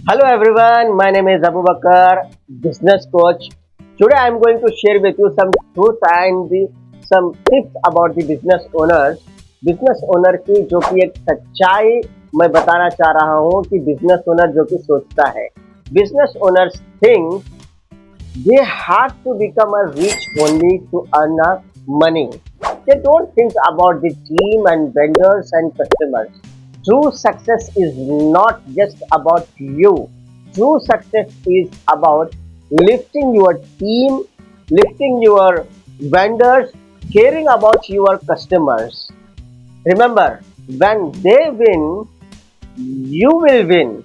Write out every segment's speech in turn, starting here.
Hello everyone, my name is Abu Bakar, business coach. Today I am going to share with you some truth and some tips about the business owners. Business owner की जो कि एक सच्चाई मैं बताना चाह रहा हूँ कि business owner जो कि सोचता है. Business owners think they have to become a rich only to earn a money. They don't think about the team and vendors and customers. True success is not just about you. True success is about lifting your team, lifting your vendors, caring about your customers. Remember, when they win, you will win.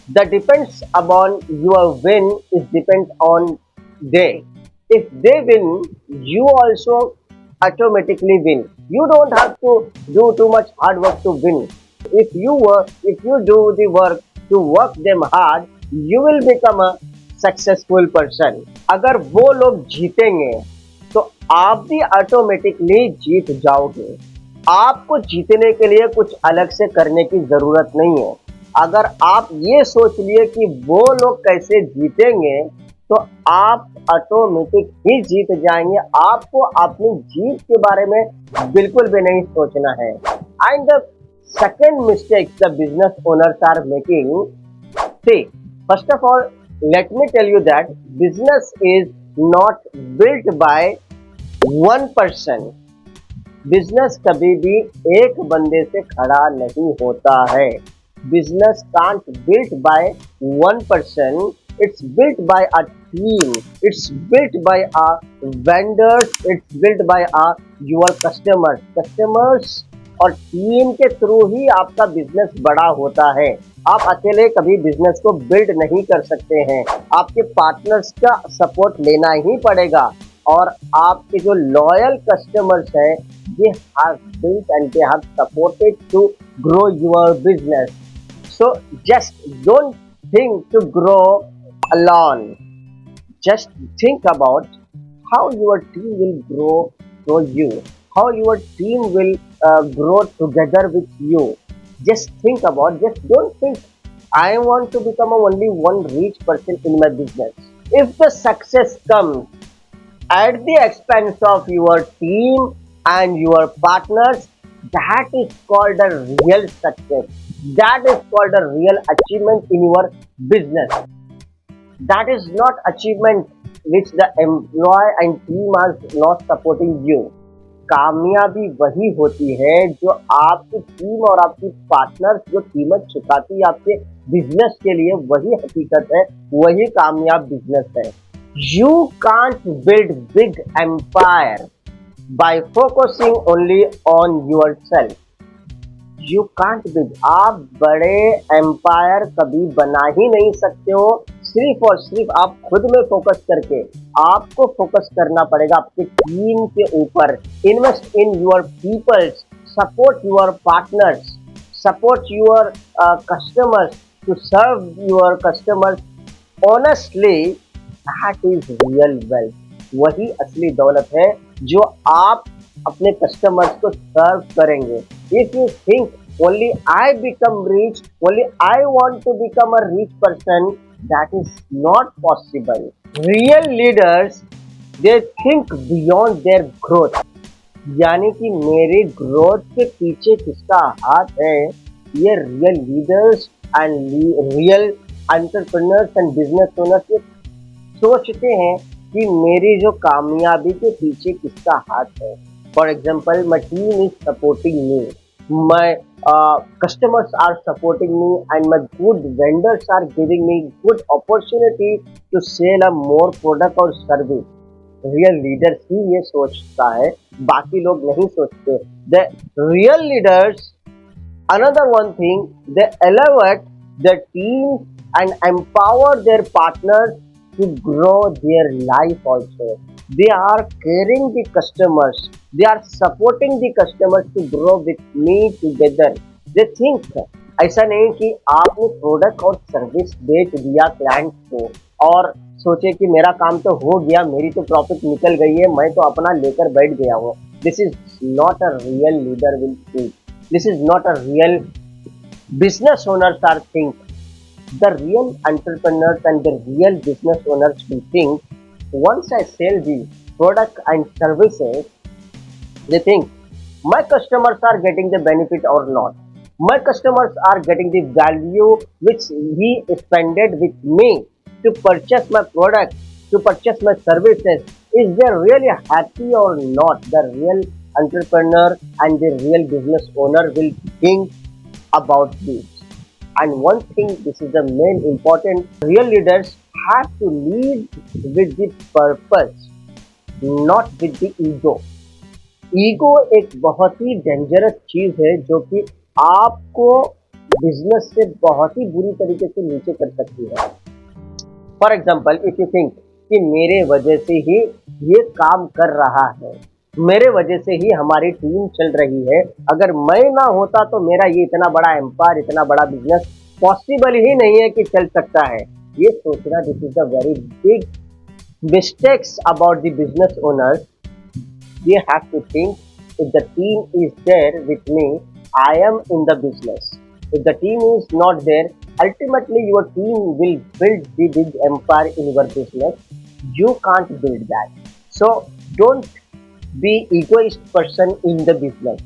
The depends upon your win is depend on they. If they win, you also automatically win. You don't have to do too much hard work to win. If you do the work to work them hard, you will become a successful person. अगर वो लोग जीतेंगे तो आप भी automatically जीत जाओगे. आपको जीतने के लिए कुछ अलग से करने की जरूरत नहीं है. अगर आप ये सोच लिए कि वो लोग कैसे जीतेंगे तो आप ऑटोमेटिक ही जीत जाएंगे. आपको अपनी जीत के बारे में बिल्कुल भी नहीं सोचना है. And the second mistake the business owners are making. See, first of all, let me tell you that business is not built by one person. Business कभी भी एक बंदे से खड़ा नहीं होता है. Business can't built by one person. It's built by a team. It's built by a vendors. It's built by a your customers और टीम के थ्रू ही आपका बिजनेस बड़ा होता है. आप अकेले कभी बिजनेस को बिल्ड नहीं कर सकते हैं. आपके पार्टनर्स का सपोर्ट लेना ही पड़ेगा. और आपके जो लॉयल कस्टमर्स हैं, they have built and they have supported to grow your business. So just don't think to grow alone. Just think about how your team will grow you, how your team will grow together with you. Just don't think I want to become only one rich person in my business. If the success comes at the expense of your team and your partners, that is called a real success. That is called a real achievement in your business. That is not achievement which the employee and team are not supporting you. कामयाबी वही होती है जो आपकी team और आपकी partners जो कीमत चुकाती है आपके बिजनेस के लिए. वही हकीकत है, वही कामयाब बिजनेस है. You can't build big empire by focusing only on yourself. You can't build. आप बड़े एम्पायर कभी बना ही नहीं सकते हो सिर्फ और सिर्फ आप खुद में फोकस करके. आपको फोकस करना पड़ेगा आपके टीम के ऊपर. Invest in your peoples, support your partners, support your customers, to serve your customers honestly. That is real wealth. वही असली दौलत है जो आप अपने कस्टमर्स को सर्व करेंगे. If you think only I become rich, only I want to become a rich person, that is not possible. Real leaders they think beyond their growth. यानी कि मेरे ग्रोथ के पीछे किसका हाथ है, ये real leaders and real entrepreneurs and business owners ये सोचते हैं कि मेरी जो कामयाबी के पीछे किसका हाथ है. For example, my team is supporting me, my customers are supporting me, and my good vendors are giving me good opportunity to sell a more product or service. Real leaders ही ये सोचता है, बाकी लोग नहीं सोचते. The real leaders, another one thing, they elevate their teams and empower their partners to grow their life also. They are caring the customers. They are supporting the customers to grow with me together. They think ऐसा नहीं कि आपने product और service बेच दिया client को और सोचे कि मेरा काम तो हो गया, मेरी तो प्रॉफिट निकल गई है, मैं तो अपना लेकर बैठ गया हूँ. This is not a real leader will think. This is not a real business owners are think. The real entrepreneurs and the real business owners will think once I sell the product and services, they think my customers are getting the benefit or not. My customers are getting the value which he spended with me to purchase my product, to purchase my services. Is they really happy or not? The real entrepreneur and the real business owner will think about this. And one thing, this is the main important, real leaders have to lead with the purpose, not with the ego. Ego एक बहुत ही dangerous चीज है जो कि आपको business से बहुत ही बुरी तरीके से नीचे कर सकती है। For example, if you think कि मेरे वजह से ही ये काम कर रहा है, मेरे वजह से ही हमारी टीम चल रही है, अगर मैं ना होता तो मेरा ये इतना बड़ा एम्पायर, इतना बड़ा बिजनेस पॉसिबल ही नहीं है कि चल सकता है। ये सोचना, this is the very big mistakes about the business owners. We have to think, if the team is there with me, I am in the business. If the team is not there, ultimately your team will build the big empire in your business. You can't build that. So don't be egoist person in the business.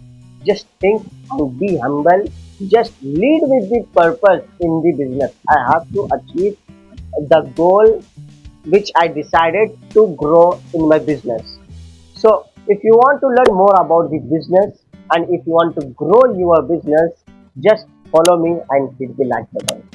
Just think and be humble. Just lead with the purpose in the business. I have to achieve the goal which I decided to grow in my business. So, if you want to learn more about the business and if you want to grow your business, just follow me and hit the like button.